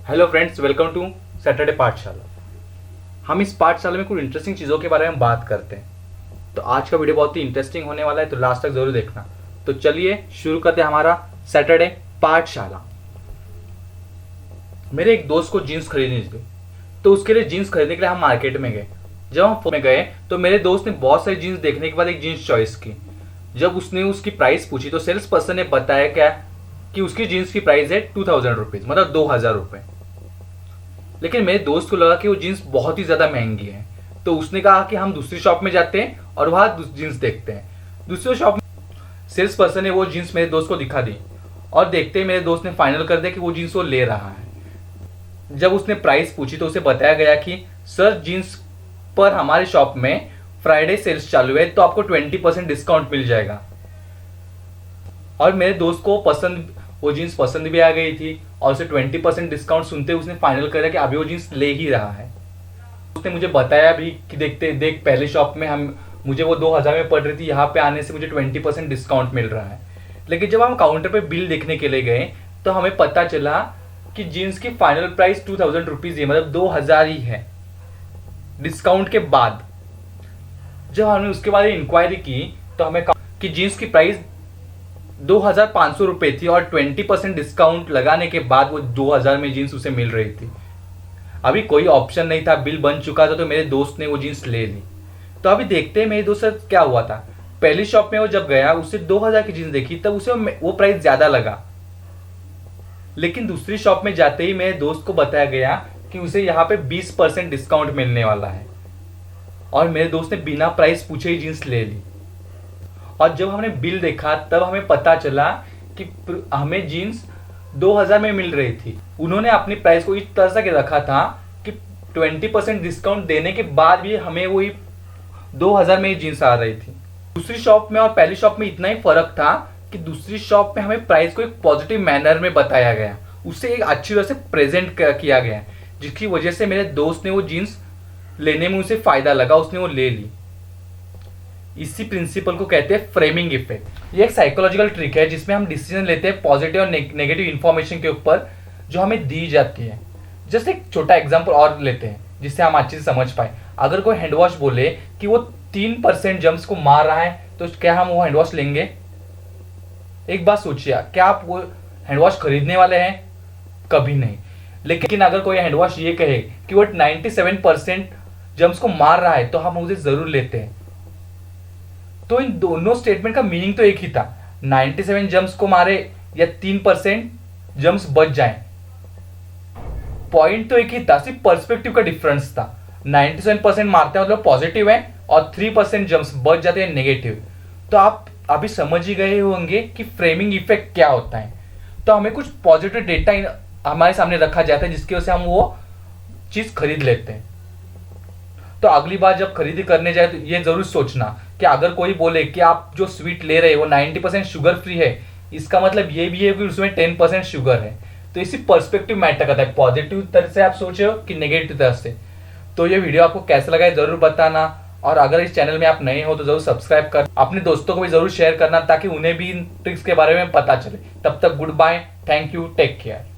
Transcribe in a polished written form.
Hello friends, welcome to Saturday Pathshala. हम इस पाठशाला में कुछ इंटरेस्टिंग चीज़ों के बारे में बात करते हैं। तो आज का वीडियो बहुत ही इंटरेस्टिंग होने वाला है, तो लास्ट तक जरूर देखना। तो चलिए शुरू करते हैं हमारा सैटरडे पाठशाला। मेरे एक दोस्त को जीन्स खरीदनी थी, तो उसके लिए जीन्स खरीदने के लिए हम मार्केट में गए। जब हम में गए तो मेरे दोस्त ने बहुत सारी जीन्स देखने के बाद एक जीन्स चॉइस की। जब उसने उसकी प्राइस पूछी तो सेल्स पर्सन ने बताया क्या कि उसकी जीन्स की प्राइस है 2000 रुपीज़, मतलब 2000 रुपये। लेकिन मेरे दोस्त को लगा कि वो जीन्स बहुत ही ज़्यादा महंगी है, तो उसने कहा कि हम दूसरी शॉप में जाते हैं और वहाँ जीन्स देखते हैं। दूसरी शॉप में सेल्स पर्सन ने वो जीन्स मेरे दोस्त को दिखा दी और देखते ही मेरे दोस्त ने फाइनल कर दिया कि वो जीन्स वो ले रहा है। जब उसने प्राइस पूछी तो उसे बताया गया कि सर, जीन्स पर हमारी शॉप में फ्राइडे सेल्स चालू है, तो आपको 20% डिस्काउंट मिल जाएगा। और मेरे दोस्त को वो जीन्स पसंद भी आ गई थी और उसे 20% डिस्काउंट सुनते उसने फाइनल करा कि अभी वो जीन्स ले ही रहा है। उसने मुझे बताया भी कि देख पहले शॉप में मुझे वो 2000 में पड़ रही थी, यहाँ पे आने से मुझे 20% डिस्काउंट मिल रहा है। लेकिन जब हम काउंटर पे बिल देखने के लिए गए तो हमें पता चला कि जीन्स की फाइनल प्राइस 2000 रुपीज़ ही, मतलब 2000 ही है डिस्काउंट के बाद। जब हमने उसके बारे में इंक्वायरी की तो हमें कहा कि जीन्स की प्राइस 2500 रुपये थी और 20% डिस्काउंट लगाने के बाद वो 2000 में जीन्स उसे मिल रही थी। अभी कोई ऑप्शन नहीं था, बिल बन चुका था, तो मेरे दोस्त ने वो जीन्स ले ली। तो अभी देखते हैं मेरे दोस्त से क्या हुआ था। पहली शॉप में वो जब गया, उससे 2000 की जीन्स देखी, तब उसे वो प्राइस ज़्यादा लगा। लेकिन दूसरी शॉप में जाते ही मेरे दोस्त को बताया गया कि उसे यहाँ पे 20% डिस्काउंट मिलने वाला है, और मेरे दोस्त ने बिना प्राइस पूछे ही जीन्स ले ली। और जब हमने बिल देखा तब हमें पता चला कि हमें जीन्स 2000 में मिल रही थी। उन्होंने अपनी प्राइस को इस तरह से रखा था कि 20% डिस्काउंट देने के बाद भी हमें वही 2000 में ही जीन्स आ रही थी। दूसरी शॉप में और पहली शॉप में इतना ही फर्क था कि दूसरी शॉप में हमें प्राइस को एक पॉजिटिव मैनर में बताया गया, उससे एक अच्छी तरह से प्रेजेंट किया गया, जिसकी वजह से मेरे दोस्त ने वो जीन्स लेने में उसे फायदा लगा, उसने वो ले ली। इसी प्रिंसिपल को कहते हैं फ्रेमिंग इफेक्ट। ये एक साइकोलॉजिकल ट्रिक है जिसमें हम डिसीजन लेते हैं पॉजिटिव और नेगेटिव इंफॉर्मेशन के ऊपर जो हमें दी जाती है। जैसे एक छोटा एग्जांपल और लेते हैं जिससे हम अच्छे से समझ पाए। अगर कोई हैंड वॉश बोले कि वो 3% जम्स को मार रहा है, तो क्या हम वो हैंड वॉश लेंगे? एक बात सोचिए, क्या आप वो हैंड वॉश खरीदने वाले हैं? कभी नहीं। लेकिन अगर कोई हैंड वॉश ये कहे कि वो 97% जम्स को मार रहा है, तो हम उसे जरूर लेते हैं। तो इन दोनों स्टेटमेंट का मीनिंग तो एक ही था, 97 जम्स को मारे या 3% जम्स बच जाएं। पॉइंट तो एक ही था, सिर्फ पर्सपेक्टिव का डिफरेंस था। 97% मारते हैं मतलब पॉजिटिव है, और 3% जम्स बच जाते हैं नेगेटिव। तो आप अभी समझ ही गए होंगे कि फ्रेमिंग इफेक्ट क्या होता है। तो हमें कुछ पॉजिटिव डेटा हमारे सामने रखा जाता है जिसकी वजह से हम वो चीज खरीद लेते हैं। तो अगली बार जब खरीदी करने जाए तो ये जरूर सोचना कि अगर कोई बोले कि आप जो स्वीट ले रहे हो वो 90% शुगर फ्री है, इसका मतलब ये भी है कि उसमें 10% शुगर है। तो इसी पर्सपेक्टिव मैटर करता है, पॉजिटिव तरह से आप सोचे हो कि नेगेटिव तरह से। तो ये वीडियो आपको कैसा लगा है जरूर बताना, और अगर इस चैनल में आप नए हो तो जरूर सब्सक्राइब कर, अपने दोस्तों को भी जरूर शेयर करना ताकि उन्हें भी इन ट्रिक्स के बारे में पता चले। तब तक goodbye, thank you, take care.